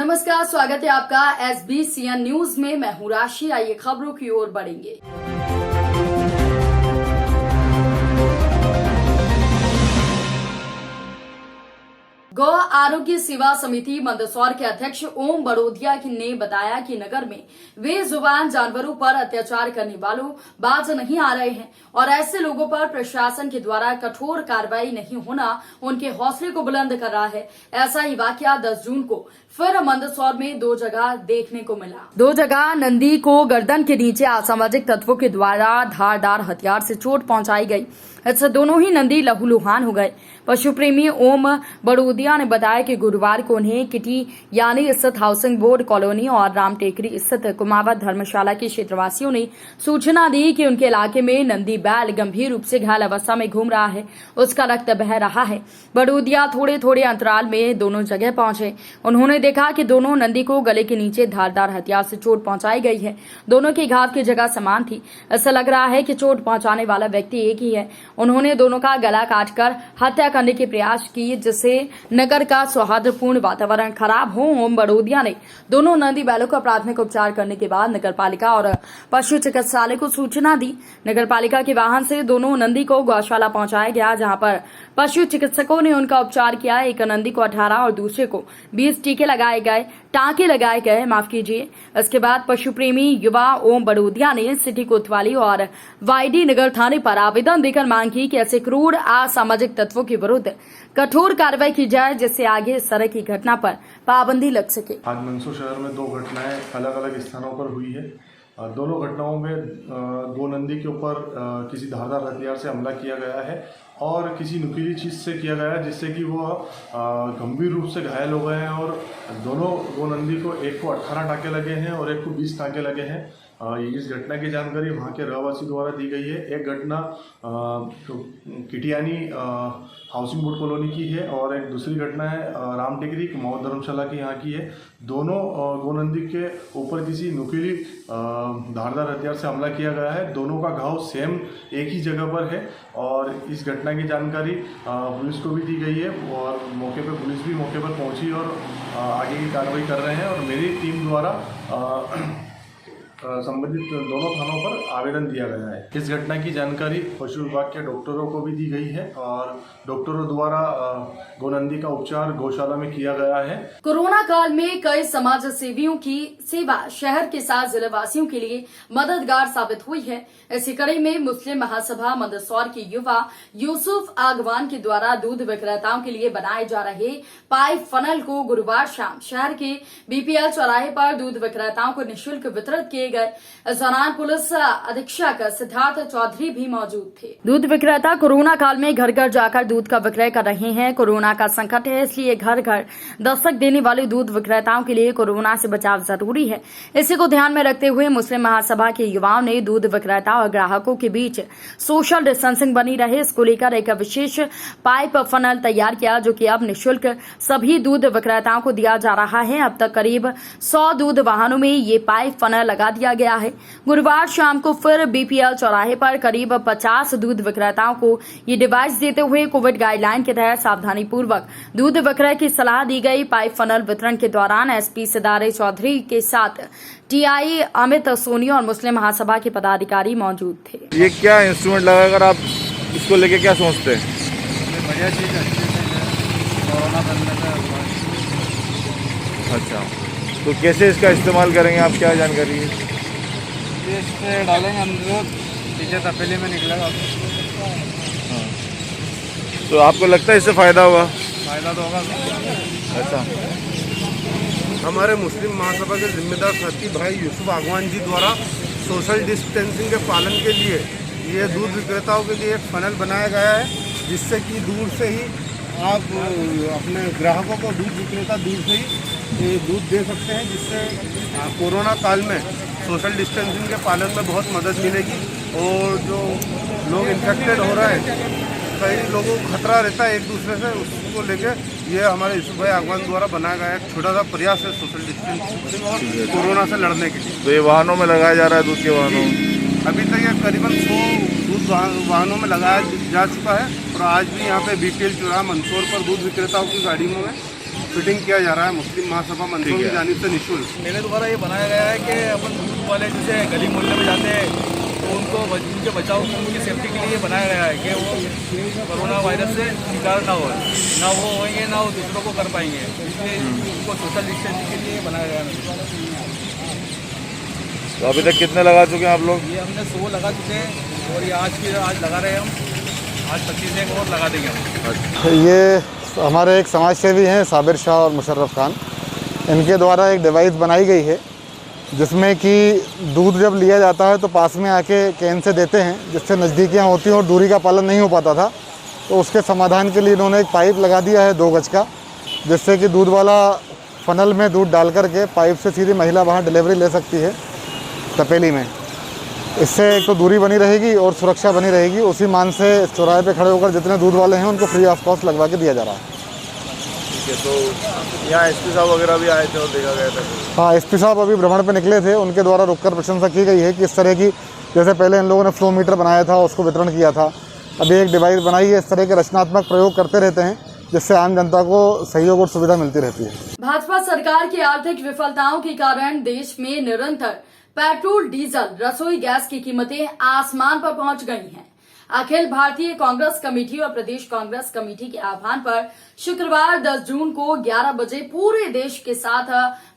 नमस्कार, स्वागत है आपका SBCN न्यूज में। मैं हूं राशि। आइए खबरों की ओर बढ़ेंगे। गौ आरोग्य सेवा समिति मंदसौर के अध्यक्ष ओम बड़ोदिया ने बताया कि नगर में बेजुबान जानवरों पर अत्याचार करने वालों बाज नहीं आ रहे हैं और ऐसे लोगों पर प्रशासन के द्वारा कठोर कार्रवाई नहीं होना उनके हौसले को बुलंद कर रहा है। ऐसा ही वाकया 10 जून को फिर मंदसौर में 2 जगह देखने को मिला। 2 जगह नंदी को गर्दन के नीचे असामाजिक तत्वों के द्वारा धारदार हथियार से चोट पहुंचाई गई। इससे दोनों ही नंदी लहूलुहान हो गए। पशु प्रेमी ओम बड़ोदिया ने बताया कि गुरुवार को उन्हें किटी यानी स्थित हाउसिंग बोर्ड कॉलोनी और राम टेकरी स्थित कुमावत धर्मशाला के क्षेत्रवासियों ने सूचना दी कि उनके इलाके में नंदी बैल गंभीर रूप से घायल अवस्था में घूम रहा है, उसका रक्त बह रहा है। बड़ोदिया थोड़े थोड़े अंतराल में दोनों जगह पहुंचे। उन्होंने देखा कि दोनों नंदी को गले के नीचे धारदार हथियार से चोट पहुंचाई गई है। दोनों की घाव की जगह समान थी। ऐसा लग रहा है कि चोट पहुंचाने वाला व्यक्ति एक ही है। उन्होंने दोनों का गला काटकर हत्या करने के प्रयास किए, जिससे नगर का सौहार्दपूर्ण वातावरण खराब हो। ओम बड़ोदिया ने दोनों नंदी बैलों का प्राथमिक उपचार करने के बाद नगरपालिका और पशु चिकित्सालय को सूचना दी। नगरपालिका के वाहन से दोनों नंदी को गौशाला पहुंचाया गया, जहां पर पशु चिकित्सकों ने उनका उपचार किया। एक नंदी को 18 और दूसरे को 20 टांके लगाए गए। माफ कीजिए। इसके बाद पशु प्रेमी युवा ओम बड़ोदिया ने सिटी कोतवाली और वाईडी नगर थाने पर आवेदन देकर मांग की कि ऐसे क्रूर असामाजिक तत्वों के विरुद्ध कठोर कार्रवाई की जाए, जिससे आगे इस तरह की घटना पर पाबंदी लग सके। आज मंदसौर शहर में 2 घटनाएं अलग अलग स्थानों पर हुई है। दोनों घटनाओं में गो नंदी के ऊपर किसी धारदार हथियार से हमला किया गया है और किसी नुकीली चीज़ से किया गया है, जिससे कि वो गंभीर रूप से घायल हो गए हैं। और दोनों गो नंदी को एक को 18 टाँके लगे हैं और एक को 20 टाँके लगे हैं। इस घटना की जानकारी वहाँ के रहवासी द्वारा दी गई है। एक घटना किटियानी हाउसिंग बोर्ड कॉलोनी की है और एक दूसरी घटना है राम टेकरी कुमावत धर्मशाला की यहाँ की है। दोनों गोनंदी के ऊपर किसी नुकीली धारदार हथियार से हमला किया गया है। दोनों का घाव सेम एक ही जगह पर है और इस घटना की जानकारी पुलिस को भी दी गई है और मौके पर पुलिस भी मौके पर पहुँची और आगे की कार्रवाई कर रहे हैं। और मेरी टीम द्वारा संबंधित दोनों थानों पर आवेदन दिया गया है। इस घटना की जानकारी पशु विभाग के डॉक्टरों को भी दी गई है और डॉक्टरों द्वारा गोनंदी का उपचार गौशाला में किया गया है। कोरोना काल में कई समाज सेवियों की सेवा शहर के साथ जिलेवासियों के लिए मददगार साबित हुई है। इसी कड़ी में मुस्लिम महासभा मंदसौर के युवा यूसुफ आगवान के द्वारा दूध विक्रेताओं के लिए बनाए जा रहे पाइप फनल को गुरुवार शाम शहर के BPL चौराहे पर दूध विक्रेताओं को निःशुल्क वितरित किए गए। इस दौरान पुलिस अधीक्षक सिद्धार्थ चौधरी भी मौजूद थे। दूध विक्रेता कोरोना काल में घर घर जाकर दूध का विक्रय कर रहे हैं। कोरोना का संकट है, इसलिए घर घर दस्तक देने वाले दूध विक्रेताओं के लिए कोरोना से बचाव जरूरी है। इसी को ध्यान में रखते हुए मुस्लिम महासभा के युवाओं ने दूध विक्रेता और ग्राहकों के बीच सोशल डिस्टेंसिंग बनी रहे, इसको लेकर एक विशेष पाइप फनल तैयार किया, जो कि अब निःशुल्क सभी दूध विक्रेताओं को दिया जा रहा है। अब तक करीब 100 दूध वाहनों में ये पाइप फनल लगा दिया गया है। गुरुवार शाम को फिर BPL चौराहे पर करीब 50 दूध विक्रेताओं को ये डिवाइस देते हुए कोविड गाइडलाइन के तहत सावधानी पूर्वक दूध विक्रय की सलाह दी गई। पाइप फनल वितरण के दौरान SP सिदारे चौधरी के साथ TI अमित सोनी और मुस्लिम महासभा के पदाधिकारी मौजूद थे। ये क्या इंस्ट्रूमेंट लगाकर आप इसको लेके क्या सोचते हैं? बढ़िया चीज, अच्छी चीज है, कोरोना बनने से। अच्छा, तो कैसे इसका इस्तेमाल करेंगे आप, क्या जानकारी है? इस पे डालेंगे अंदर, पीछे तपेली में निकलेगा। हाँ, तो आपको लगता है इससे फ़ायदा होगा? फायदा तो होगा। अच्छा, हमारे मुस्लिम महासभा के जिम्मेदार साथी भाई यूसुफ आगवान जी द्वारा सोशल डिस्टेंसिंग के पालन के लिए ये दूध विक्रेताओं के लिए एक फनल बनाया गया है, जिससे कि दूर से ही आप अपने ग्राहकों को दूध विक्रेता दूर से ही दूध दे सकते हैं, जिससे कोरोना काल में सोशल डिस्टेंसिंग के पालन में बहुत मदद मिलेगी। और जो लोग इन्फेक्टेड हो रहे हैं, कई लोगों को खतरा रहता है एक दूसरे से, उसको लेके ये हमारे यूसुफ भाई आगवान द्वारा बनाया गया एक छोटा सा प्रयास है सोशल डिस्टेंसिंग और कोरोना से लड़ने के लिए। तो ये वाहनों में लगाया जा रहा है, दूध के वाहनों में? अभी तक ये करीबन 100 दूध वाहनों में लगाया जा चुका है और आज भी यहाँ पे BPL चौराहा मंदसौर पर दूध विक्रेताओं की गाड़ियों में फिटिंग किया जा रहा है मुस्लिम महासभा मंदसौर की जानिब से निःशुल्क। मेरे द्वारा ये बनाया गया है कि अपन दूध वाले जैसे गली मोहल्ले में जाते हैं तो उनको उनके बचाव उनकी सेफ्टी के लिए बनाया गया है कि वो कोरोना वायरस से शिकार ना वो होंगे ना वो दूसरों को कर पाएंगे, इसलिए उनको सोशल डिस्टेंसिंग के लिए बनाया गया है। तो अभी तक कितने लगा चुके हैं आप लोग? ये हमने 100 लगा चुके हैं और ये आज लगा रहे हैं हम, आज 25 एक और लगा देंगे हम। ये हमारे एक समाज सेवी हैं साबिर शाह और मुशर्रफ खान, इनके द्वारा एक डिवाइस बनाई गई है जिसमें कि दूध जब लिया जाता है तो पास में आके कैन से देते हैं, जिससे नज़दीकियाँ होती हैं और दूरी का पालन नहीं हो पाता था। तो उसके समाधान के लिए इन्होंने एक पाइप लगा दिया है 2 गज का, जिससे कि दूध वाला फनल में दूध डाल करके पाइप से सीधी महिला वहाँ डिलीवरी ले सकती है तपेली में। इससे एक तो दूरी बनी रहेगी और सुरक्षा बनी रहेगी। उसी मान से चौराहे पे खड़े होकर जितने दूध वाले हैं उनको फ्री ऑफ कॉस्ट लगवा के दिया जा रहा है। ठीक है, तो यहाँ एसपी साहब वगैरह भी आए थे और देखा गया था? हाँ, एसपी साहब अभी भ्रमण पे निकले थे, उनके द्वारा रुककर प्रशंसा की गई है कि इस तरह की, जैसे पहले इन लोगों ने फ्लो मीटर बनाया था उसको वितरण किया था, अभी एक डिवाइस बनाई है। इस तरह के रचनात्मक प्रयोग करते रहते हैं जिससे आम जनता को सहयोग और सुविधा मिलती रहती है। भाजपा सरकार की आर्थिक विफलताओं के कारण देश में निरंतर पेट्रोल, डीजल, रसोई गैस की कीमतें आसमान पर पहुंच गई हैं। अखिल भारतीय कांग्रेस कमेटी और प्रदेश कांग्रेस कमेटी के आह्वान पर शुक्रवार 10 जून को 11 बजे पूरे देश के साथ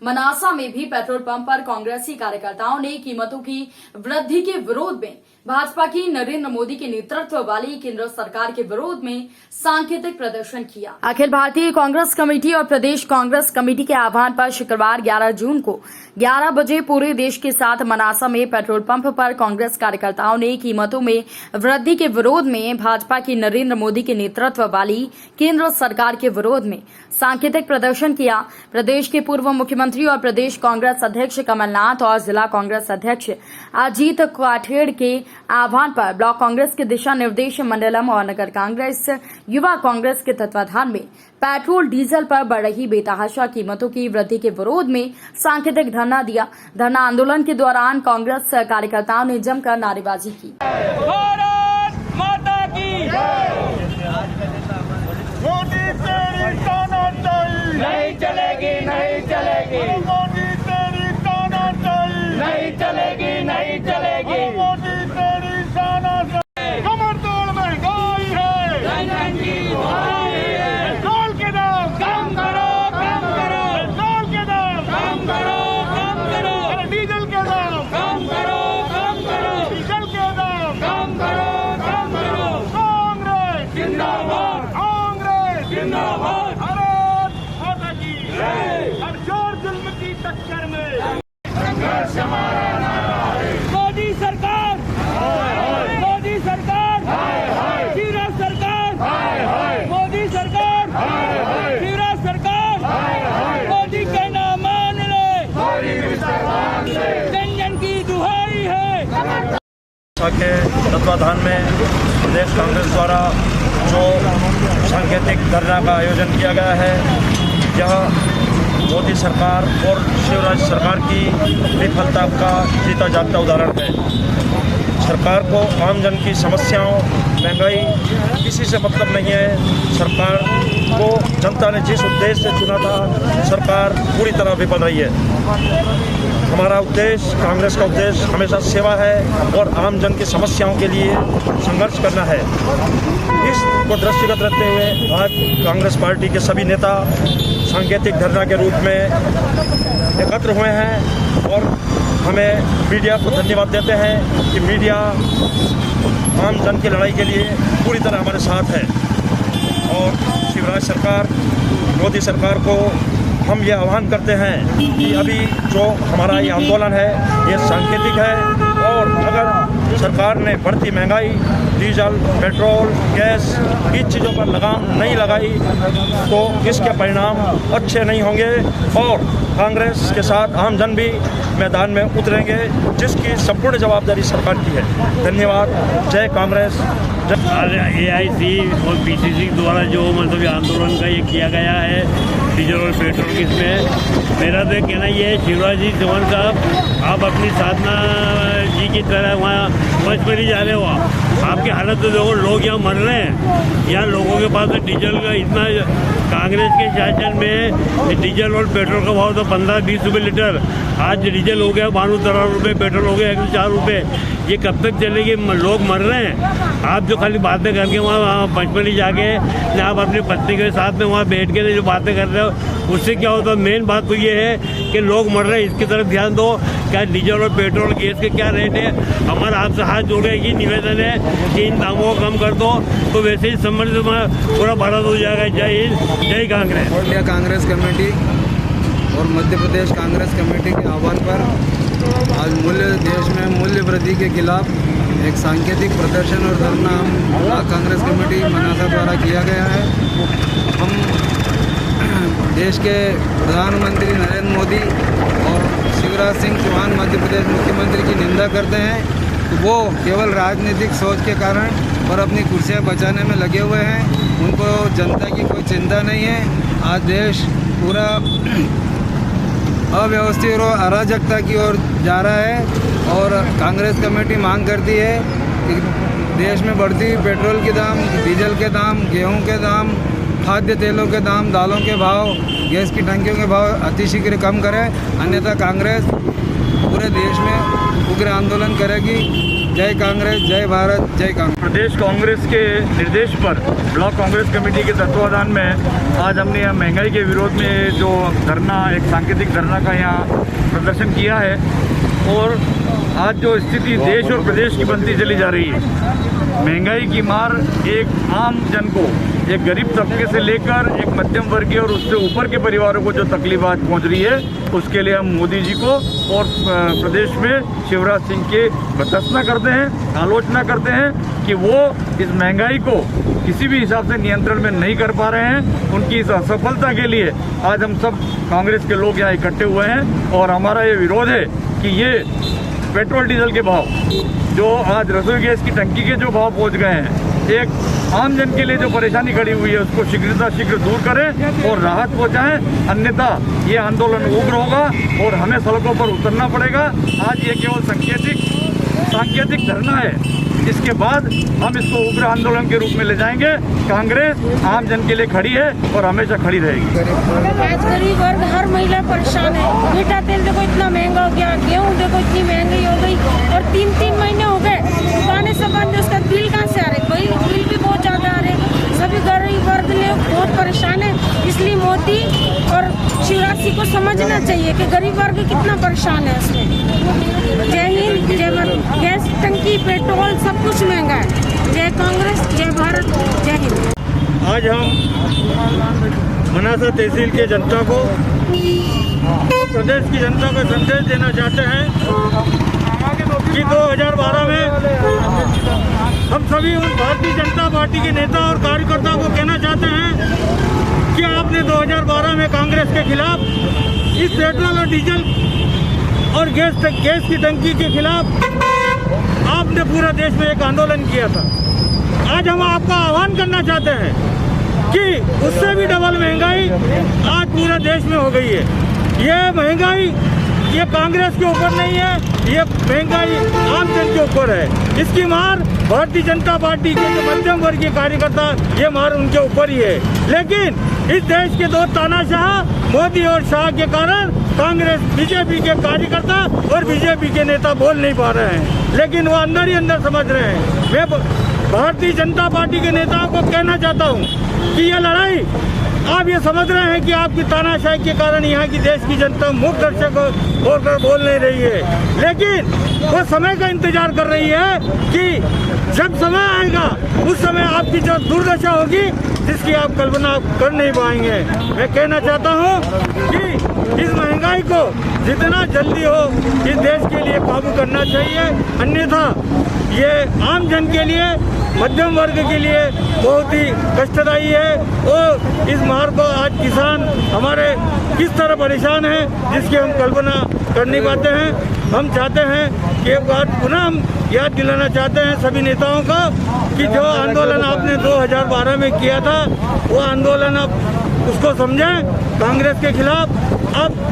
मनासा में भी पेट्रोल पंप पर कांग्रेसी कार्यकर्ताओं ने कीमतों की वृद्धि के विरोध में भाजपा की नरेंद्र मोदी के नेतृत्व वाली केंद्र सरकार के विरोध में सांकेतिक प्रदर्शन किया। अखिल भारतीय कांग्रेस कमेटी और प्रदेश कांग्रेस कमेटी के आह्वान पर शुक्रवार 11 जून को 11 बजे पूरे देश के साथ मनासा में पेट्रोल पंप पर कांग्रेस कार्यकर्ताओं ने कीमतों में वृद्धि के विरोध में भाजपा की नरेंद्र मोदी के नेतृत्व वाली केंद्र सरकार के विरोध में सांकेतिक प्रदर्शन किया। प्रदेश के पूर्व मुख्यमंत्री और प्रदेश कांग्रेस अध्यक्ष कमलनाथ और जिला कांग्रेस अध्यक्ष अजीत काठेड़ के आह्वान पर ब्लॉक कांग्रेस के दिशा निर्देश मंडलम और नगर कांग्रेस, युवा कांग्रेस के तत्वाधान में पेट्रोल, डीजल पर बढ़ रही बेतहाशा कीमतों की वृद्धि के विरोध में सांकेतिक धरना दिया। धरना आंदोलन के दौरान कांग्रेस कार्यकर्ताओं ने जमकर नारेबाजी की। भारत माता की मोदी तेरी तानाशाही नहीं चलेगी, नहीं चलेगी। मोदी तेरी तानाशाही नहीं चलेगी, नहीं चलेगी। मोदी तेरी तानाशाही। कमर तोड़ महंगाई है, जन की दुहाई है। पेट्रोल के दाम कम करो, कम करो। पेट्रोल के दाम कम करो, कम करो। डीजल के दाम कम करो, कम करो। डीजल के दाम कम करो, कम करो। कांग्रेस जिंदाबाद, कांग्रेस जिंदाबाद। भारत माता की जय। हर जोर जुल्म की टक्कर में संघर्ष हमारा नारा है। मोदी सरकार, मोदी सरकार, शिवराज सरकार, मोदी सरकार, शिवराज सरकार, मोदी के नाम मान ले, जन जन की दुहाई है। के तत्वाधान में प्रदेश कांग्रेस द्वारा जो सांकेतिक धरना का आयोजन किया गया है, यह मोदी सरकार और शिवराज सरकार की विफलता का जीता जागता उदाहरण है। सरकार को आम जन की समस्याओं, महंगाई किसी से मतलब नहीं है। सरकार को जनता ने जिस उद्देश्य से चुना था, सरकार पूरी तरह विफल रही है। हमारा उद्देश्य, कांग्रेस का उद्देश्य हमेशा सेवा है और आम जन की समस्याओं के लिए संघर्ष करना है। इसको दृष्टिगत रखते हुए आज कांग्रेस पार्टी के सभी नेता सांकेतिक धरना के रूप में एकत्र हुए हैं और हमें मीडिया को धन्यवाद देते हैं कि मीडिया आम जन की लड़ाई के लिए पूरी तरह हमारे साथ है। और शिवराज सरकार, मोदी सरकार को हम ये आह्वान करते हैं कि अभी जो हमारा ये आंदोलन है ये सांकेतिक है और अगर सरकार ने बढ़ती महंगाई, डीजल, पेट्रोल, गैस इन चीज़ों पर लगाम नहीं लगाई तो इसके परिणाम अच्छे नहीं होंगे और कांग्रेस के साथ आम जन भी मैदान में उतरेंगे, जिसकी संपूर्ण जवाबदारी सरकार की है। धन्यवाद। जय कांग्रेस। AIC और PCC द्वारा जो मतलब आंदोलन का ये किया गया है डीजल और पेट्रोल की, इसमें मेरा तो कहना ये है, शिवराज जी चौहान साहब, आप अपनी साधना जी की तरह वहाँ पंचमढ़ी जा रहे हो, आपकी हालत तो देखो, लोग यहाँ मर रहे हैं। यहाँ लोगों के पास डीजल का इतना, कांग्रेस के शासन में डीजल और पेट्रोल का भाव तो 15-20 रुपये लीटर, आज डीजल हो गया 12-13 रुपये, पेट्रोल हो गया 104 रुपये। ये कब तक चलेगी? लोग मर रहे हैं। आप जो खाली बातें करके वहाँ पचमढ़ी जाके आप अपनी पत्नी के साथ में वहाँ बैठ के जो बातें कर रहे हो, उससे क्या होता है? मेन बात तो ये है कि लोग मर रहे हैं, इसकी तरफ ध्यान दो। क्या डीजल और पेट्रोल गैस के क्या रेट है? हमारा आपसे हाथ जोड़े की निवेदन है कि इन दामों को कम कर दो, तो वैसे ही संबंध पूरा भारत हो जाएगा। जय हिंद, जय Congress. All India Congress committee और मध्य प्रदेश कांग्रेस कमेटी के आह्वान पर आज देश में मूल्य वृद्धि के खिलाफ एक सांकेतिक प्रदर्शन और धरना ब्लॉक कांग्रेस कमेटी मनासा द्वारा किया गया है। हम देश के प्रधानमंत्री नरेंद्र मोदी और शिवराज सिंह चौहान मध्य प्रदेश मुख्यमंत्री की निंदा करते हैं कि वो केवल राजनीतिक सोच के कारण और अपनी कुर्सियां बचाने में लगे हुए हैं। उनको जनता की कोई चिंता नहीं है। आज देश पूरा अव्यवस्थित और अराजकता की ओर जा रहा है और कांग्रेस कमेटी मांग करती है कि देश में बढ़ती हुई पेट्रोल के दाम, डीजल के दाम, गेहूं के दाम, खाद्य तेलों के दाम, दालों के भाव, गैस की टंकियों के भाव अतिशीघ्र कम करें, अन्यथा कांग्रेस पूरे देश में उग्र आंदोलन करेगी। जय कांग्रेस, जय भारत, जय कांग्रेस। प्रदेश कांग्रेस के निर्देश पर ब्लॉक कांग्रेस कमेटी के तत्वाधान में आज हमने यहाँ महंगाई के विरोध में जो धरना, एक सांकेतिक धरना का यहाँ प्रदर्शन किया है। और आज जो स्थिति देश और प्रदेश की बनती चली जा रही है, महंगाई की मार एक आम जन को, एक गरीब तबके से लेकर एक मध्यम वर्गीय और उससे ऊपर के परिवारों को जो तकलीफ आज पहुँच रही है, उसके लिए हम मोदी जी को और प्रदेश में शिवराज सिंह के भर्त्सना करते हैं, आलोचना करते हैं कि वो इस महंगाई को किसी भी हिसाब से नियंत्रण में नहीं कर पा रहे हैं। उनकी इस असफलता के लिए आज हम सब कांग्रेस के लोग यहाँ इकट्ठे हुए हैं और हमारा ये विरोध है कि ये पेट्रोल डीजल के भाव जो आज रसोई गैस की टंकी के जो भाव पहुँच गए हैं, एक आम जन के लिए जो परेशानी खड़ी हुई है, उसको शीघ्र दूर करें और राहत पहुंचाएं, अन्यथा ये आंदोलन उग्र होगा और हमें सड़कों पर उतरना पड़ेगा। आज ये केवल सांकेतिक धरना है, इसके बाद हम इसको उग्र आंदोलन के रूप में ले जाएंगे। कांग्रेस आम जन के लिए खड़ी है और हमेशा खड़ी रहेगी। आज गरीब वर्ग, हर महिला परेशान है। मीठा तेल देखो इतना महंगा हो गया, गेहूँ देखो इतनी महंगाई हो गई और 3-3 महीने हो गए दुकानें सब बंद। उसका बिल कहाँ से आ रहे? बिल भी बहुत ज़्यादा आ रहे। सभी गरीब वर्ग लोग बहुत परेशान है। इसलिए मोदी और शिवराज सिंह को समझना चाहिए कि गरीब वर्ग कितना परेशान है उसमें। जय हिंद, जय भारत। गैस टंकी, पेट्रोल सब कुछ महंगा है। जय कांग्रेस, जय भारत, जय हिंद। आज हम मनासा तहसील के जनता को, प्रदेश की जनता को संदेश देना चाहते हैं कि 2012 में हम सभी भारतीय जनता पार्टी के नेता और कार्यकर्ताओं को कहना चाहते हैं कि आपने 2012 में कांग्रेस के खिलाफ इस पेट्रोल और डीजल और गैस की टंकी के खिलाफ आपने पूरा देश में एक आंदोलन किया था। आज हम आपका आह्वान करना चाहते हैं कि उससे भी डबल महंगाई आज पूरे देश में हो गई है। ये महंगाई ये कांग्रेस के ऊपर नहीं है, ये महंगाई आम जन के ऊपर है। इसकी मार भारतीय जनता पार्टी के जो मध्यम वर्गीय कार्यकर्ता, ये मार उनके ऊपर ही है। लेकिन इस देश के दो तानाशाह मोदी और शाह के कारण कांग्रेस, बीजेपी के कार्यकर्ता और बीजेपी के नेता बोल नहीं पा रहे हैं, लेकिन वो अंदर ही अंदर समझ रहे हैं। मैं भारतीय जनता पार्टी के नेताओं को कहना चाहता हूँ कि ये लड़ाई आप ये समझ रहे हैं कि आपकी तानाशाही के कारण यहाँ की देश की जनता मूक दर्शक होकर बोल नहीं रही है, लेकिन वो समय का इंतजार कर रही है कि जब समय आएगा उस समय आपकी जो दुर्दशा होगी जिसकी आप कल्पना कर नहीं पाएंगे। मैं कहना चाहता हूँ कि इस महंगाई को जितना जल्दी हो इस देश के लिए काबू करना चाहिए, अन्यथा ये आम जन के लिए, मध्यम वर्ग के लिए बहुत ही कष्टदायी है। और इस मार को आज किसान हमारे किस तरह परेशान हैं जिसकी हम कल्पना कर नहीं पाते हैं। हम चाहते हैं कि एक बार पुनः हम याद दिलाना चाहते हैं सभी नेताओं को कि जो आंदोलन आपने 2012 में किया था वो आंदोलन आप उसको समझें कांग्रेस के खिलाफ। अब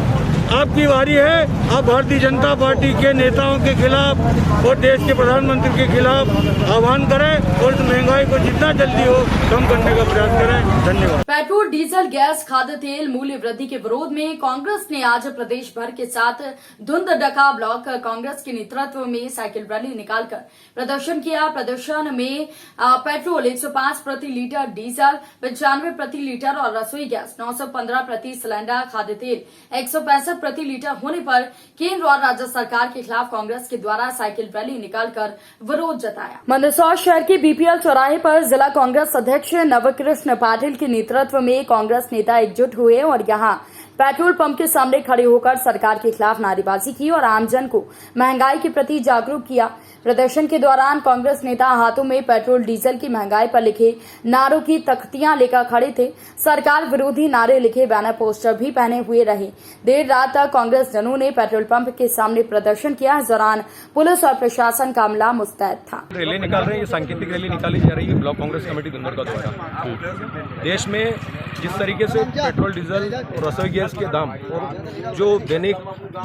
आपकी बारी है, आप भारतीय जनता पार्टी के नेताओं के खिलाफ और देश के प्रधानमंत्री के खिलाफ आह्वान करें और इस महंगाई को जितना जल्दी हो कम करने का प्रयास करें। धन्यवाद। पेट्रोल, डीजल, गैस, खाद्य तेल मूल्य वृद्धि के विरोध में कांग्रेस ने आज प्रदेश भर के साथ धुंधडका ब्लॉक कांग्रेस के नेतृत्व में साइकिल रैली निकालकर प्रदर्शन किया। प्रदर्शन में पेट्रोल 105 प्रति लीटर, डीजल 95 प्रति लीटर और रसोई गैस 915 प्रति सिलेंडर, खाद्य तेल 165 प्रति लीटर होने पर केंद्र और राज्य सरकार के खिलाफ कांग्रेस के द्वारा साइकिल रैली निकालकर विरोध जताया। मंदसौर शहर के बीपीएल चौराहे पर जिला कांग्रेस अध्यक्ष नवकृष्ण पाटिल के नेतृत्व में कांग्रेस नेता एकजुट हुए और यहां पेट्रोल पंप के सामने खड़े होकर सरकार के खिलाफ नारेबाजी की और आमजन को महंगाई के प्रति जागरूक किया। प्रदर्शन के दौरान कांग्रेस नेता हाथों में पेट्रोल डीजल की महंगाई पर लिखे नारों की तख्तियां लेकर खड़े थे। सरकार विरोधी नारे लिखे बैनर पोस्टर भी पहने हुए रहे। देर रात तक कांग्रेस जनों ने पेट्रोल पंप के सामने प्रदर्शन किया। इस दौरान पुलिस और प्रशासन का अमला मुस्तैद था। रैली निकाल रहे हैं, ये सांकेतिक रैली निकाली जा रही है ब्लॉक कांग्रेस कमेटी धुंधडका द्वारा। देश में जिस तरीके से पेट्रोल, डीजल और रसोई गैस के दाम और जो दैनिक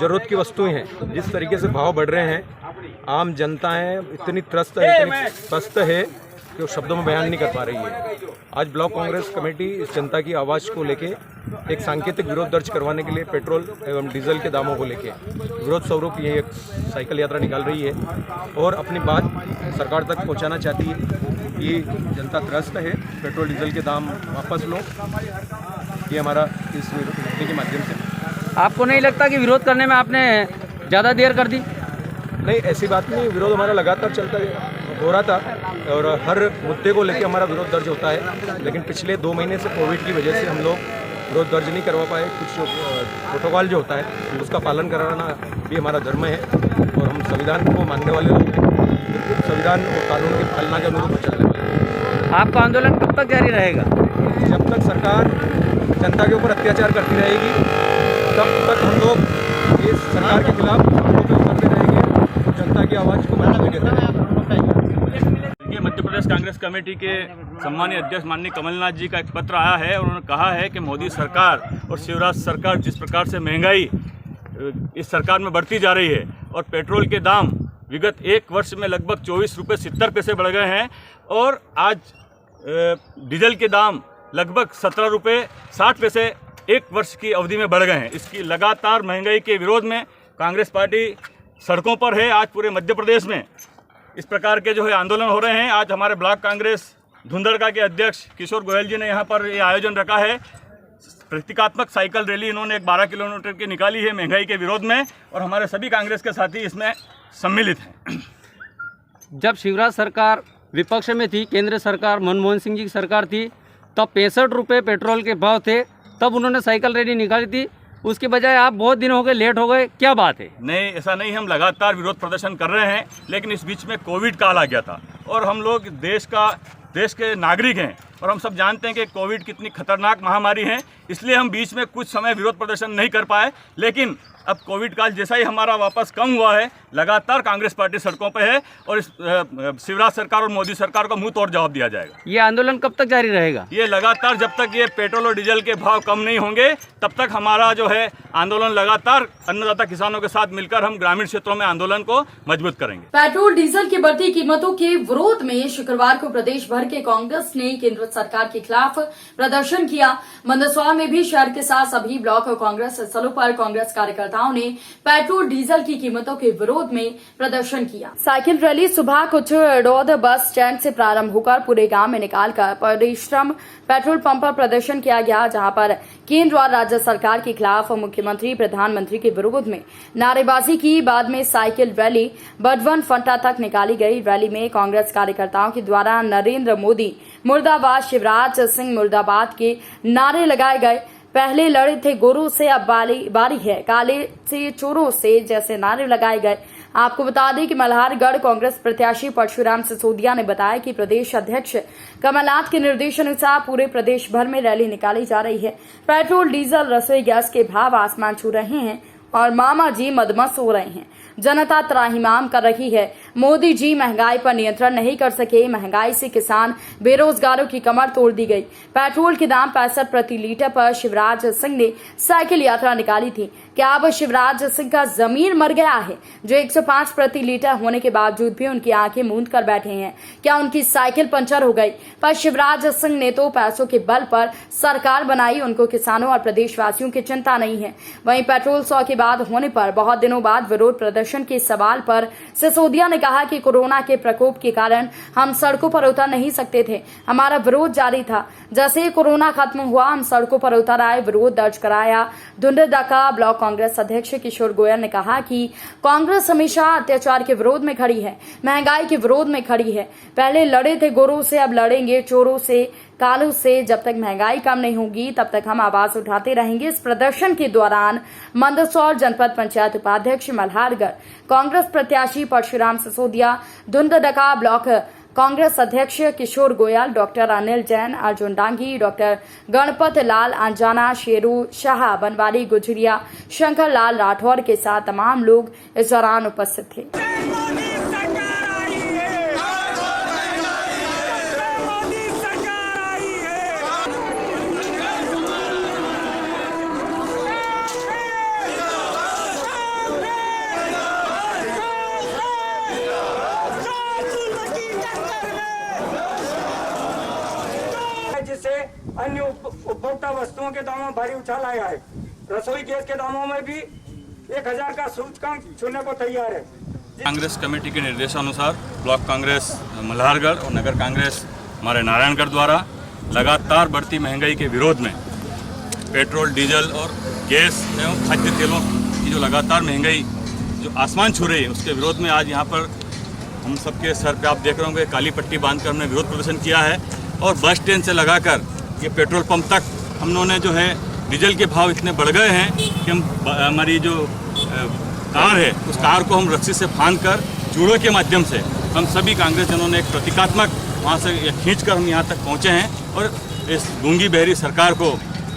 जरूरत की वस्तुएं हैं जिस तरीके से भाव बढ़ रहे हैं, आम जनता है इतनी त्रस्त है, इतनी पस्त है कि वो शब्दों में बयान नहीं कर पा रही है। आज ब्लॉक कांग्रेस कमेटी इस जनता की आवाज़ को लेके एक सांकेतिक विरोध दर्ज करवाने के लिए पेट्रोल एवं डीजल के दामों को लेके विरोध स्वरूप ये एक साइकिल यात्रा निकाल रही है और अपनी बात सरकार तक पहुंचाना चाहती है। ये जनता त्रस्त है, पेट्रोल डीजल के दाम वापस लो, ये हमारा इस रैली के माध्यम से। आपको नहीं लगता कि विरोध करने में आपने ज़्यादा देर कर दी? नहीं, ऐसी बात नहीं, विरोध हमारा लगातार चलता हो रहा था और हर मुद्दे को लेकर हमारा विरोध दर्ज होता है, लेकिन पिछले 2 महीने से कोविड की वजह से हम लोग विरोध दर्ज नहीं करवा पाए। कुछ प्रोटोकॉल जो होता है उसका पालन कराना भी हमारा धर्म है और हम संविधान को मानने वाले लोग हैं, बिल्कुल संविधान और कानून की पालना के अनुरूप चलने वाले। आपका आंदोलन कब तक जारी रहेगा? जब तक सरकार जनता के ऊपर अत्याचार करती रहेगी तब तक हम लोग इस सरकार के खिलाफ करते रहेंगे, जनता की आवाज़ को बढ़ावा देते रहेंगे। मध्य प्रदेश कांग्रेस कमेटी के सम्मानीय अध्यक्ष माननीय कमलनाथ जी का एक पत्र आया है और उन्होंने कहा है कि मोदी सरकार और शिवराज सरकार जिस प्रकार से महंगाई इस सरकार में बढ़ती जा रही है और पेट्रोल के दाम विगत 1 वर्ष में लगभग 24 रुपये 70 पैसे बढ़ गए हैं और आज डीजल के दाम लगभग 17 रुपये 60 पैसे 1 वर्ष की अवधि में बढ़ गए हैं। इसकी लगातार महंगाई के विरोध में कांग्रेस पार्टी सड़कों पर है। आज पूरे मध्य प्रदेश में इस प्रकार के जो है आंदोलन हो रहे हैं। आज हमारे ब्लॉक कांग्रेस धुंधडका के अध्यक्ष किशोर गोयल जी ने यहाँ पर ये आयोजन रखा है। प्रतीकात्मक साइकिल रैली इन्होंने एक 12 किलोमीटर की निकाली है महंगाई के विरोध में और हमारे सभी कांग्रेस के साथी इसमें सम्मिलित हैं। जब शिवराज सरकार विपक्ष में थी, केंद्र सरकार मनमोहन सिंह जी की सरकार थी, तब 65 रुपये पेट्रोल के भाव थे, तब उन्होंने साइकिल रैली निकाली थी। उसके बजाय आप बहुत दिन हो गए, लेट हो गए, क्या बात है? नहीं, ऐसा नहीं, हम लगातार विरोध प्रदर्शन कर रहे हैं, लेकिन इस बीच में कोविड काल आ गया था और हम लोग देश के नागरिक हैं और हम सब जानते हैं कि कोविड कितनी खतरनाक महामारी है, इसलिए हम बीच में कुछ समय विरोध प्रदर्शन नहीं कर पाए। लेकिन अब कोविड काल जैसा ही हमारा वापस कम हुआ है, लगातार कांग्रेस पार्टी सड़कों पर है और इस शिवराज सरकार और मोदी सरकार को मुंह तोड़ जवाब दिया जाएगा। ये आंदोलन कब तक जारी रहेगा? ये लगातार जब तक ये पेट्रोल और डीजल के भाव कम नहीं होंगे तब तक हमारा जो है आंदोलन लगातार अन्नदाता किसानों के साथ मिलकर हम ग्रामीण क्षेत्रों में आंदोलन को मजबूत करेंगे। पेट्रोल डीजल की बढ़ती कीमतों के विरोध में शुक्रवार को प्रदेश भर के कांग्रेस ने केंद्र सरकार के खिलाफ प्रदर्शन किया। मंदसौर में भी शहर के साथ सभी ब्लॉक कांग्रेस स्थलों पर कांग्रेस कार्यकर्ताओं ने पेट्रोल डीजल की कीमतों के विरोध में प्रदर्शन किया। साइकिल रैली सुबह कुछ डोद बस स्टैंड से प्रारंभ होकर पूरे गांव में निकालकर परिश्रम पेट्रोल पंप पर प्रदर्शन किया गया, जहां पर केंद्र और राज्य सरकार के खिलाफ मुख्यमंत्री प्रधानमंत्री के विरोध में नारेबाजी की। बाद में साइकिल रैली बडवन फंटा तक निकाली गई। रैली में कांग्रेस कार्यकर्ताओं के द्वारा नरेंद्र मोदी मुर्दाबाद, शिवराज सिंह मुर्दाबाद के नारे लगाए गए। पहले लड़े थे गोरों से, अब बारी है काले से चोरों से जैसे नारे लगाए गए। आपको बता दें कि मल्हारगढ़ कांग्रेस प्रत्याशी परशुराम सिसोदिया ने बताया कि प्रदेश अध्यक्ष कमलनाथ के निर्देशानुसार पूरे प्रदेश भर में रैली निकाली जा रही है। पेट्रोल, डीजल, रसोई गैस के भाव आसमान छू रहे हैं। और मामा जी मदमस्त हो रहे हैं। जनता त्राहिमाम कर रही है। मोदी जी महंगाई पर नियंत्रण नहीं कर सके। महंगाई से किसान बेरोजगारों की कमर तोड़ दी गई। पेट्रोल के दाम 65 प्रति लीटर पर शिवराज सिंह ने साइकिल यात्रा निकाली थी। क्या अब शिवराज सिंह का जमीर मर गया है, जो 105 प्रति लीटर होने के बावजूद भी उनकी आंखें मूंद कर बैठे हैं? क्या उनकी साइकिल पंचर हो गई? पर शिवराज सिंह ने तो पैसों के बल पर सरकार बनाई। उनको किसानों और प्रदेशवासियों की चिंता नहीं है। वहीं पेट्रोल 100 के बाद होने पर बहुत दिनों बाद विरोध प्रदर्शन के सवाल पर सिसोदिया ने कहा कि कोरोना के प्रकोप के कारण हम सड़कों पर उतर नहीं सकते थे। हमारा विरोध जारी था। जैसे ही कोरोना खत्म हुआ, हम सड़कों पर उतर आए, विरोध दर्ज कराया। धुंधडका ब्लॉक कांग्रेस अध्यक्ष किशोर गोयल ने कहा कि कांग्रेस हमेशा अत्याचार के विरोध में खड़ी है, महंगाई के विरोध में खड़ी है। पहले लड़े थे गोरों से, अब लड़ेंगे चोरों से, कालों से। जब तक महंगाई कम नहीं होगी तब तक हम आवाज उठाते रहेंगे। इस प्रदर्शन के दौरान मंदसौर जनपद पंचायत उपाध्यक्ष मल्हारगढ़ कांग्रेस प्रत्याशी परशुराम सिसोदिया, धुंधडका ब्लॉक कांग्रेस अध्यक्ष किशोर गोयल, डॉक्टर अनिल जैन, अर्जुन डांगी, डॉक्टर गणपत लाल अंजाना, शेरू शाह, बनवारी गुजरिया, शंकर लाल राठौर के साथ तमाम लोग इस दौरान उपस्थित थे। जिससे अन्य उपभोक्ता वस्तुओं के दामों में भारी उछाल आया है। रसोई गैस के दामों में भी 1000 का सूचकांक छूने को तैयार है। कांग्रेस कमेटी के निर्देशानुसार ब्लॉक कांग्रेस मल्हारगढ़ और नगर कांग्रेस हमारे नारायणगढ़ द्वारा लगातार बढ़ती महंगाई के विरोध में पेट्रोल, डीजल और गैस एवं खाद्य तेलों की जो लगातार महंगाई जो आसमान छू रही है, उसके विरोध में आज यहाँ पर हम सबके सर पे आप देख रहे होंगे काली पट्टी बांधकर हमने विरोध प्रदर्शन किया है। और बस स्टैंड से लगाकर ये पेट्रोल पंप तक हम लोगों ने जो है डीजल के भाव इतने बढ़ गए हैं कि हम हमारी जो कार है उस कार को हम रस्सी से फांद कर जूड़ों के माध्यम से हम सभी कांग्रेस जनों ने एक प्रतीकात्मक वहाँ से खींच कर हम यहाँ तक पहुँचे हैं। और इस गूंगी बहरी सरकार को,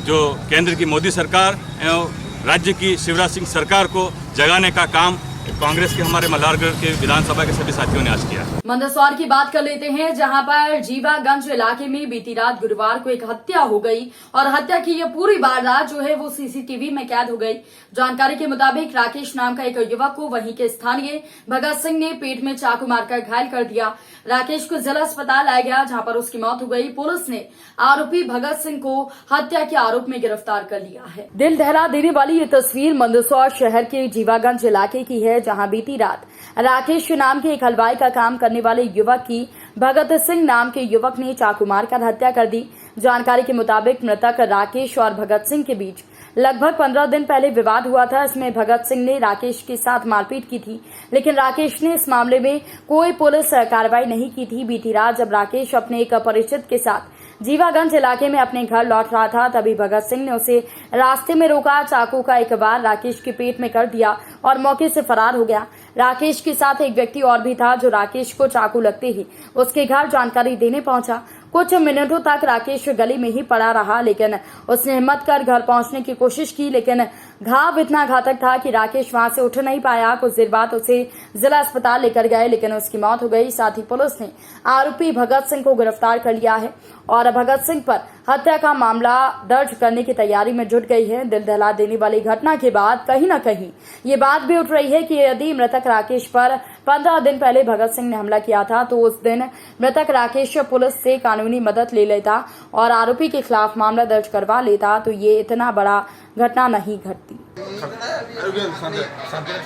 जो केंद्र की मोदी सरकार एवं राज्य की शिवराज सिंह सरकार को जगाने का काम कांग्रेस के हमारे मल्हारगढ़ के विधानसभा के सभी साथियों ने आज किया। मंदसौर की बात कर लेते हैं, जहां पर जीवागंज इलाके में बीती रात गुरुवार को एक हत्या हो गई और हत्या की ये पूरी वारदात जो है वो सीसीटीवी में कैद हो गई। जानकारी के मुताबिक राकेश नाम का एक युवक को वहीं के स्थानीय भगत सिंह ने पेट में चाकू मारकर घायल कर दिया। राकेश को जिला अस्पताल लाया गया, जहां पर उसकी मौत हो गई। पुलिस ने आरोपी भगत सिंह को हत्या के आरोप में गिरफ्तार कर लिया है। दिल दहला देने वाली ये तस्वीर मंदसौर शहर के जीवागंज इलाके की है, जहां बीती रात राकेश नाम के एक हलवाई का काम करने वाले युवक की भगत सिंह नाम के युवक ने चाकू मारकर हत्या कर दी। जानकारी के मुताबिक मृतक राकेश और भगत सिंह के बीच लगभग 15 दिन पहले विवाद हुआ था। इसमें भगत सिंह ने राकेश के साथ मारपीट की थी, लेकिन राकेश ने इस मामले में कोई पुलिस कार्रवाई नहीं की थी। बीती रात जब राकेश अपने एक अपरिचित के साथ जीवागंज इलाके में अपने घर लौट रहा था, तभी भगत सिंह ने उसे रास्ते में रोका, चाकू का एक बार राकेश के पेट में कर दिया और मौके से फरार हो गया। राकेश के साथ एक व्यक्ति और भी था, जो राकेश को चाकू लगते ही उसके घर जानकारी देने पहुंचा। कुछ मिनटों तक राकेश गली में ही पड़ा रहा, लेकिन उसने हिम्मत कर घर पहुंचने की कोशिश की, लेकिन घाव इतना घातक था कि राकेश वहां से उठ नहीं पाया। कुछ देर बाद उसे जिला अस्पताल लेकर गए, लेकिन उसकी मौत हो गई। साथ ही पुलिस ने आरोपी भगत सिंह को गिरफ्तार कर लिया है और भगत सिंह पर हत्या का मामला दर्ज करने की तैयारी में जुट गई है। दिल दहला देने वाली घटना के बाद कहीं न कहीं ये बात भी उठ रही है कि यदि मृतक राकेश पर 15 दिन पहले भगत सिंह ने हमला किया था, तो उस दिन मृतक राकेश पुलिस से कानूनी मदद ले लेता और आरोपी के खिलाफ मामला दर्ज करवा लेता, तो ये इतना बड़ा घटना नहीं घटती।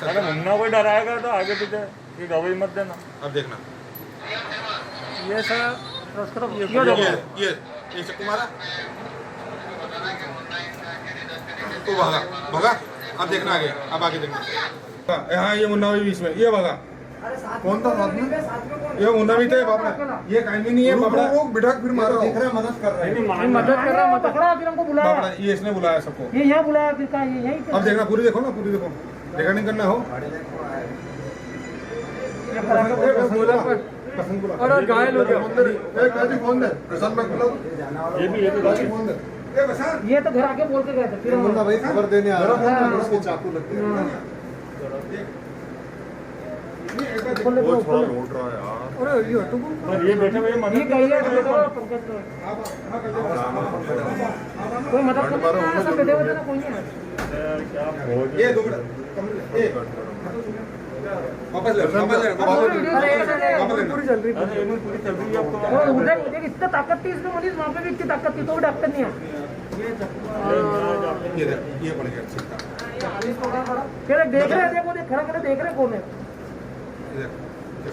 अरे मुन्ना कोई डराएगा तो आगे पीछे ये गवाही मत देना। अब देखना ये सर ये चक्कू मारा तो भागा भागा। अब देखना आगे, अब आगे देखना। हाँ ये मुन्ना भी बीच में, ये भागा। कौन था साथ में? ये मुन्ना भी थे बाबा, ये कायमी नहीं है बाबा। वो बिठा फिर मारो, देख रहा है मदद कर रहा है, मदद कर रहा है, पकड़ा फिर हमको बुलाया। ये इसने बुलाया सबको, ये यहाँ बुलाया फिर का ये यही। अब देखना पूरी देखो ना, पूरी देखो, देखा नहीं करना हो। अरे घायल हो गया। ये भी फोन दे। ये तो घर आके बोल के गए थे, फिर मुन्ना भाई खबर देने आ रहा है, उसके चाकू लग गए। ये बैठे हुए ये गई है कोई मदद सब बैठे हुए थे ना, कोई नहीं ये दो मिनट वापस ले पूरी चल रही उधर इतना ताकत थी इसमें, मनीष वहाँ पे भी इतनी ताकत थी, तो डॉक्टर नहीं है। ये पड़ गया फिर देख रहे थे, वो खड़ा खड़ा देख रहे कौन है।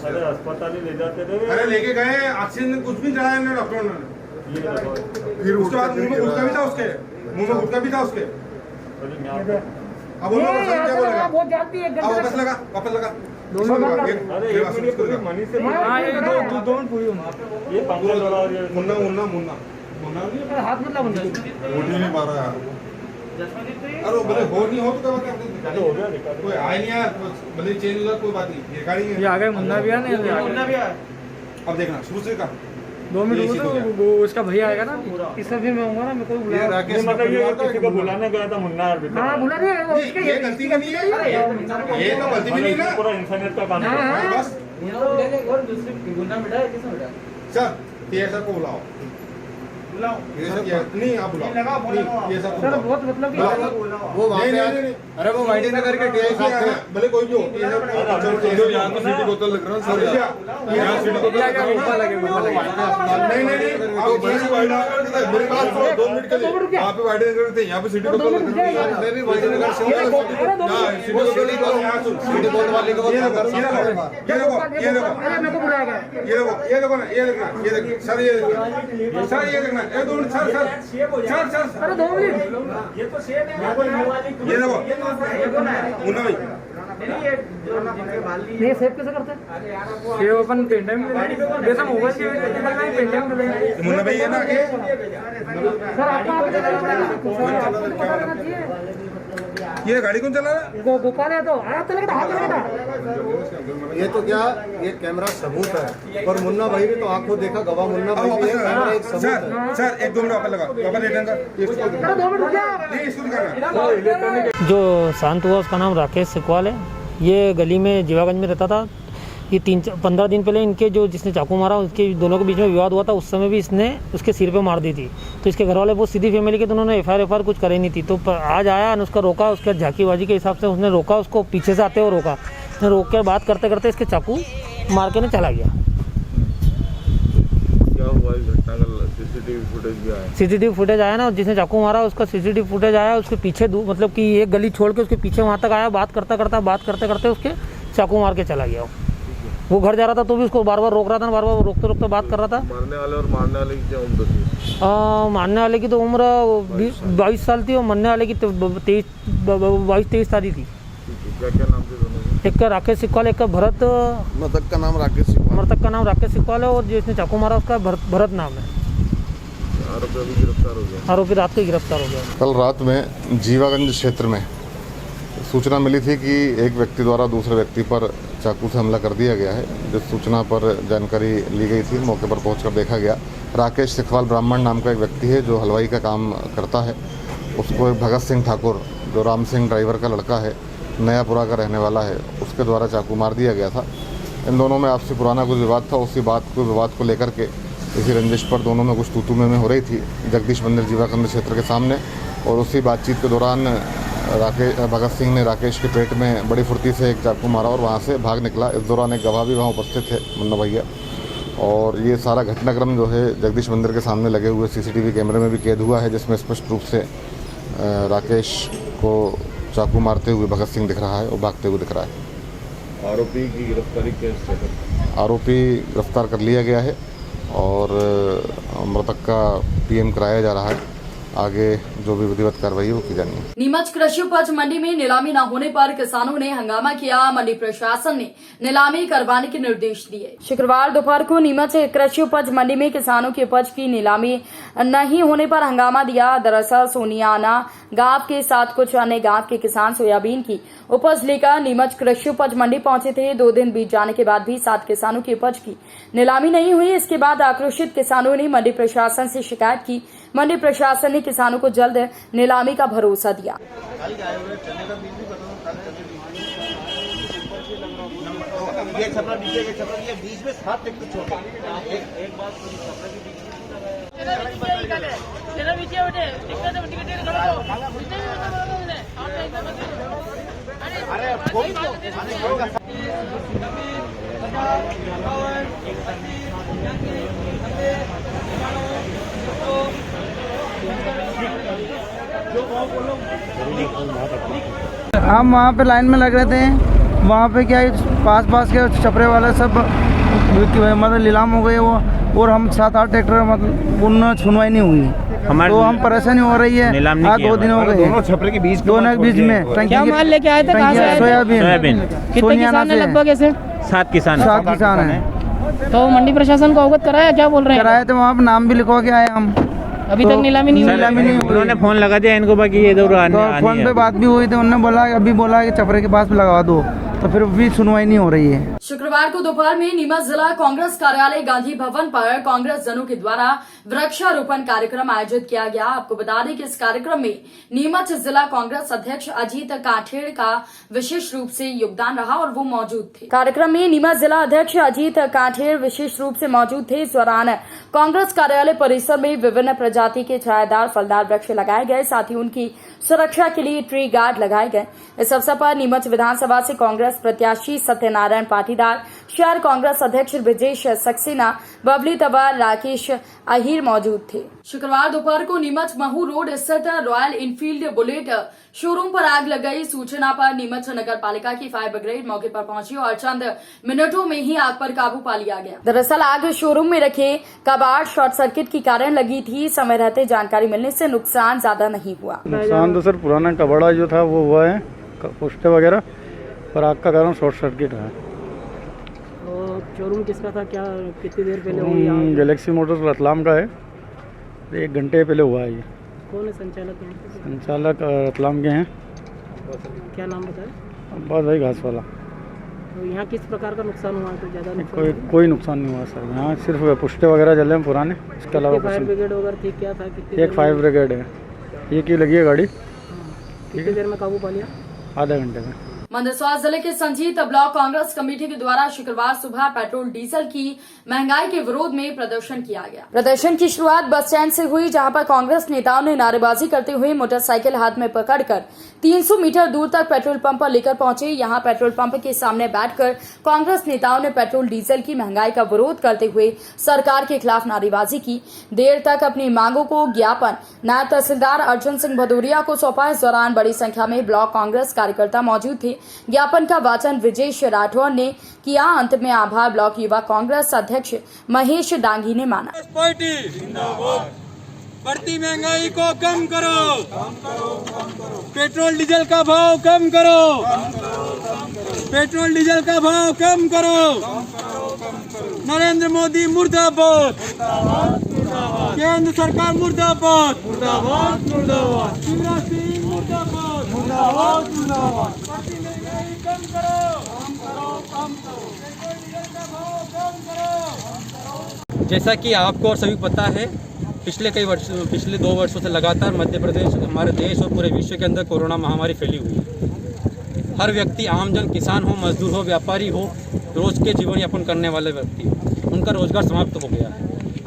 अरे अस्पताल ही ले जाते थे, अरे लेके गए, ऑक्सीजन कुछ भी चलाया ना डॉक्टरों ने। फिर उसके बाद मुंह में गुटका भी था उसके, मुंह में गुटका भी था उसके। अब वो बहुत जाती है, वापस लगा अरे एक मिनट मनी से दो पूरी ये पंखा लगा और ये मुन्ना हाथ मतलब उठ ही नहीं पा रहा यार। अरे भले हो नहीं हो तो क्या बात है, हो गया देखा कोई आए नहीं यार, भले चेंज हुआ कोई बात नहीं, ये गाड़ी ये आ गए, मुन्ना भी आया, मुन्ना भी आया। अब देखना शुरू से का 2 मिनट हो तो वो उसका भैया आएगा ना, इससे फिर मैं आऊंगा ना, मैं कोई बुलाया राकेश मतलब ये किसी को बुलाने गया था मुन्ना यार, हाँ बुला रही है, ये गलती नहीं है, ये तो गलती भी नहीं ना, पूरा इंसानियत का काम है बस। सर ये सर को बुलाओ, ये सब नहीं आप बुलाओ, ये सब सर बहुत मतलब वो वहाँ पे अरे वो वाईडी नगर के DI साहब थे, भले कोई भी हो, यहाँ तो सिटी बोतल लग रहा है सर, यहाँ सिटी बोतल नहीं मेरे पास 2 मिनट के लिए वहाँ पे वाईडी नगर थे, यहाँ पे सिटी बोतल लग रहा है, मैं भी वाईडी नगर से सिटी बोतल वाले को ये देखो ना, ये देखो सर, ये देखना, 2 मिनट सर अरे 2 मिनट ये तो सेम है, ये देखो मुन्ना भाई ये सेव कैसे करते हैं? ये अपन पेन टाइम जैसा मोबाइल के पेन टाइम मुन्ना भाई है ना आगे सर आपको ये गाड़ी कौन चला रहा है? गोपाल है तो हाथ लगा, हाथ लगा। ये तो क्या, ये कैमरा सबूत है, पर मुन्ना भाई भी तो आंखों देखा गवाह, मुन्ना भाई भी है, कैमरा एक सबूत है। सर 1-2 मिनट वापस लगा, वापस रिटर्न कर, अरे 2 मिनट रुक जा। इसको दिखाना। जो शांत हुआ उसका नाम राकेश सिकवाल है। ये गली में जीवागंज में रहता था। ये 15 दिन पहले इनके जो जिसने चाकू मारा उसके दोनों के बीच में विवाद हुआ था, उस समय भी इसने उसके सिर पे मार दी थी। तो इसके घर वाले बहुत सीधी फैमिली के, तो उन्होंने एफआईआर कुछ करे नहीं थी। तो आज आया उसका रोका, उसके झांकीबाजी के हिसाब से उसने रोका, उसको पीछे से आते हुए रोका, रोक के बात करते करते इसके चाकू मार के चला गया। क्या हुआ इस घटना का? सीसीटीवी फुटेज भी आया? सीसीटीवी फुटेज आया ना, जिसने चाकू मारा उसका सीसीटीवी फुटेज आया। उसके पीछे मतलब कि एक गली छोड़ के उसके पीछे वहाँ तक आया, बात करते करते उसके चाकू मार के चला गया। वो घर जा रहा था तो भी उसको बार बार रोक रहा था, बार बार रोकते रोकते बात कर रहा था। मारने वाले और मारने वाले की क्या उम्र थी? मारने वाले की तो उम्र 22 साल थी और मरने वाले की 22-23 साल थी। क्या क्या नाम थे दोनों? एक का राकेश सिकवाल, एक का भरत। मृतक का नाम राकेश सिकवाल है और जिसने चाकू मारा उसका भरत नाम है। आरोपी अभी गिरफ्तार हो गया? आरोपी रात को गिरफ्तार हो गया। कल रात में जीवागंज क्षेत्र में सूचना मिली थी कि एक व्यक्ति द्वारा दूसरे व्यक्ति पर चाकू से हमला कर दिया गया है। जिस सूचना पर जानकारी ली गई थी, मौके पर पहुंचकर देखा गया। राकेश सिकवाल ब्राह्मण नाम का एक व्यक्ति है जो हलवाई का काम करता है। उसको एक भगत सिंह ठाकुर जो राम सिंह ड्राइवर का लड़का है, नयापुरा का रहने वाला है, उसके द्वारा चाकू मार दिया गया था। इन दोनों में आपसी पुराना कुछ विवाद था। उसी विवाद को लेकर के इसी रंजिश पर दोनों में कुछ तू-तू में हो रही थी जगदीश मंदिर जीवागंज क्षेत्र के सामने। और उसी बातचीत के दौरान भगत सिंह ने राकेश के पेट में बड़ी फुर्ती से एक चाकू मारा और वहाँ से भाग निकला। इस दौरान एक गवाह भी वहाँ उपस्थित थे, मुन्ना भैया। और ये सारा घटनाक्रम जो है जगदीश मंदिर के सामने लगे हुए सीसीटीवी कैमरे में भी कैद हुआ है, जिसमें स्पष्ट रूप से राकेश को चाकू मारते हुए भगत सिंह दिख रहा है और भागते हुए दिख रहा है। आरोपी की गिरफ्तारी कैसे? आरोपी गिरफ्तार कर लिया गया है और मृतक का पीएम कराया जा रहा है। आगे जो भी विधिवत कार्रवाई है वो की जानी है। नीमच कृषि उपज मंडी में नीलामी न होने पर किसानों ने हंगामा किया। मंडी प्रशासन ने नीलामी करवाने के निर्देश दिए। शुक्रवार दोपहर को नीमच कृषि उपज मंडी में किसानों की उपज की नीलामी नहीं होने पर हंगामा दिया। दरअसल सोनियाना गांव के साथ कुछ अन्य गांव के किसान सोयाबीन की उपज लेकर नीमच कृषि उपज मंडी पहुंचे थे। 2 दिन बीत जाने के बाद भी 7 किसानों की उपज की नीलामी नहीं हुई। इसके बाद आक्रोशित किसानों ने मंडी प्रशासन से शिकायत की। मंडी प्रशासन ने किसानों को जल्द नीलामी का भरोसा दिया। हम वहाँ पे लाइन में लग रहे थे, वहाँ पे क्या है पास के छपरे वाले सब मतलब नीलाम हो गए वो, और हम 7-8 ट्रैक्टर मतलब उन सुनवाई नहीं हुई, तो हम परेशानी हो रही है। आज 2 दिन हो गए दोनों छपरे के बीच में क्या माल लेके आए थे? कहाँ से? सोयाबीन। कितने किसान है लगभग? ऐसे 7 किसान हैं। तो मंडी प्रशासन को अवगत कराया? क्या बोल रहे हैं? कराए थे, वहाँ पे नाम भी लिखवा के आए हम। अभी तक नीलामी नहीं हुई। उन्होंने फोन लगा दिया इनको, बाकी ये फोन पे बात भी हुई थी, उन्होंने बोला अभी बोला कि छपरे के पास लगा दो, तो फिर भी सुनवाई नहीं हो रही है। शुक्रवार को दोपहर में नीमच जिला कांग्रेस कार्यालय गांधी भवन पर कांग्रेस जनों के द्वारा वृक्षारोपण कार्यक्रम आयोजित किया गया। आपको बता दें कि इस कार्यक्रम में नीमच जिला कांग्रेस अध्यक्ष अजीत काठेड़ का विशेष रूप से योगदान रहा और वो मौजूद थे। कार्यक्रम में नीमच जिला अध्यक्ष अजीत काठेड़ विशेष रूप से मौजूद थे। इस दौरान कांग्रेस कार्यालय परिसर में विभिन्न प्रजाति के छायादार फलदार वृक्ष लगाए गए, साथ ही उनकी सुरक्षा के लिए ट्री गार्ड लगाए गए। इस अवसर पर नीमच विधानसभा से कांग्रेस प्रत्याशी सत्यनारायण पाटीदार, शहर कांग्रेस अध्यक्ष ब्रजेश सक्सेना, बबली तंवर, राकेश अहिर मौजूद थे। शुक्रवार दोपहर को नीमच महू रोड स्थित रॉयल इनफील्ड बुलेट शोरूम पर आग लग गई। सूचना पर नीमच नगर पालिका की फायर ब्रिगेड मौके पर पहुंची और चंद मिनटों में ही आग पर काबू पा लिया गया। दरअसल आग शोरूम में रखे कबाड़ शॉर्ट सर्किट के कारण लगी थी। समय रहते जानकारी मिलने से नुकसान ज्यादा नहीं हुआ। नुकसान तो सर पुराना कबाड़ा जो था वो हुआ है, पुष्टे वगैरह, पर आग का कारण शॉर्ट सर्किट है। शोरूम किसका था? क्या कितनी देर पहले हुई? गैलेक्सी मोटर्स रतलाम का है, 1 घंटे पहले हुआ है ये। कौन है संचालक? संचालक रतलाम के हैं। क्या नाम बताया? अब्बास भाई घास वाला। तो यहाँ किस प्रकार का नुकसान हुआ? तो ज़्यादा कोई नुकसान नहीं हुआ सर, यहाँ सिर्फ पुष्टे वगैरह जले हैं पुराने, इसके अलावा फायर ब्रिगेड वगैरह थी? क्या था? एक फायर ब्रिगेड है, एक ही लगी है गाड़ी। कितनी देर में काबू पा लिया? आधा घंटे में। मंदसौर जिले के संजीत ब्लॉक कांग्रेस कमेटी के द्वारा शुक्रवार सुबह पेट्रोल डीजल की महंगाई के विरोध में प्रदर्शन किया गया। प्रदर्शन की शुरुआत बस स्टैंड से हुई, जहां पर कांग्रेस नेताओं ने नारेबाजी करते हुए मोटरसाइकिल हाथ में पकड़कर 300 मीटर दूर तक पेट्रोल पंप पर लेकर पहुंचे। यहां पेट्रोल पंप के सामने बैठकर कांग्रेस नेताओं ने पेट्रोल डीजल की महंगाई का विरोध करते हुए सरकार के खिलाफ नारेबाजी की। देर तक अपनी मांगों को ज्ञापन नायब तहसीलदार अर्जुन सिंह भदौरिया को सौंपा। इस दौरान बड़ी संख्या में ब्लॉक कांग्रेस कार्यकर्ता मौजूद थे। ज्ञापन का वाचन विजेश राठौर ने किया। अंत में आभार ब्लॉक युवा कांग्रेस अध्यक्ष महेश डांगी ने माना। बढ़ती महंगाई को कम करो, पेट्रोल डीजल का भाव कम करो, पेट्रोल डीजल का भाव कम करो। नरेंद्र मोदी मुर्दाबाद, केंद्र सरकार मुर्दाबाद, शिवराज सिंह मुर्दाबाद, बढ़ती महंगाई कम करो, पेट्रोल डीजल का भाव कम करो। जैसा कि आपको और सभी पता है, पिछले 2 वर्षों से लगातार मध्य प्रदेश, हमारे देश और पूरे विश्व के अंदर कोरोना महामारी फैली हुई है। हर व्यक्ति, आमजन, किसान हो, मजदूर हो, व्यापारी हो, रोज के जीवन यापन करने वाले व्यक्ति हो, उनका रोजगार समाप्त हो गया है।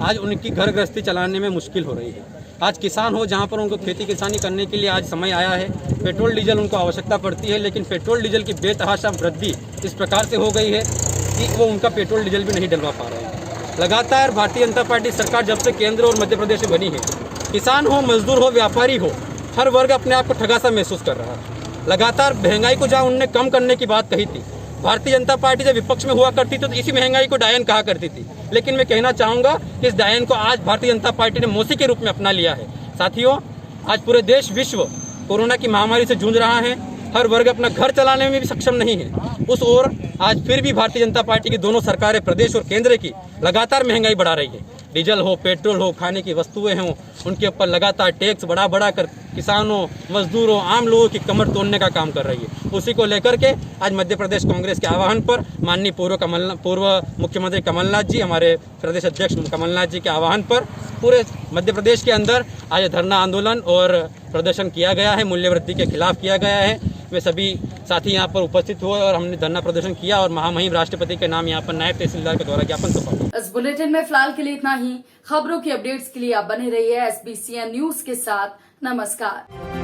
आज उनकी घर गृहस्थी चलाने में मुश्किल हो रही है। आज किसान हो, जहाँ पर उनको खेती किसानी करने के लिए आज समय आया है, पेट्रोल डीजल उनको आवश्यकता पड़ती है, लेकिन पेट्रोल डीजल की बेतहाशा वृद्धि इस प्रकार से हो गई है कि वो उनका पेट्रोल डीजल भी नहीं डलवा पा रहे हैं। लगातार भारतीय जनता पार्टी सरकार जब से केंद्र और मध्य प्रदेश में बनी है, किसान हो, मजदूर हो, व्यापारी हो, हर वर्ग अपने आप को ठगा सा महसूस कर रहा है। लगातार महंगाई को जहाँ उन्होंने कम करने की बात कही थी, भारतीय जनता पार्टी जब विपक्ष में हुआ करती थी तो इसी महंगाई को डायन कहा करती थी, लेकिन मैं कहना चाहूँगा कि इस डायन को आज भारतीय जनता पार्टी ने मौसी के रूप में अपना लिया है। साथियों, आज पूरे देश विश्व कोरोना की महामारी से जूझ रहा है। हर वर्ग अपना घर चलाने में भी सक्षम नहीं है। उस ओर आज फिर भी भारतीय जनता पार्टी की दोनों सरकारें, प्रदेश और केंद्र की, लगातार महंगाई बढ़ा रही है। डीजल हो, पेट्रोल हो, खाने की वस्तुएं हों, उनके ऊपर लगातार टैक्स बढ़ा कर किसानों, मजदूरों, आम लोगों की कमर तोड़ने का काम कर रही है। उसी को लेकर के आज मध्य प्रदेश कांग्रेस के आह्वान पर माननीय पूर्व मुख्यमंत्री कमलनाथ जी, हमारे प्रदेश अध्यक्ष कमलनाथ जी के आह्वान पर पूरे मध्य प्रदेश के अंदर आज धरना आंदोलन और प्रदर्शन किया गया है, मूल्य वृद्धि के खिलाफ किया गया है। वे सभी साथी यहाँ पर उपस्थित हुए और हमने धरना प्रदर्शन किया और महामहिम राष्ट्रपति के नाम यहाँ पर नायब तहसीलदार के द्वारा ज्ञापन सौंपा। इस बुलेटिन में फिलहाल के लिए इतना ही। खबरों की अपडेट्स के लिए आप बने रहिए SBCN न्यूज के साथ। नमस्कार।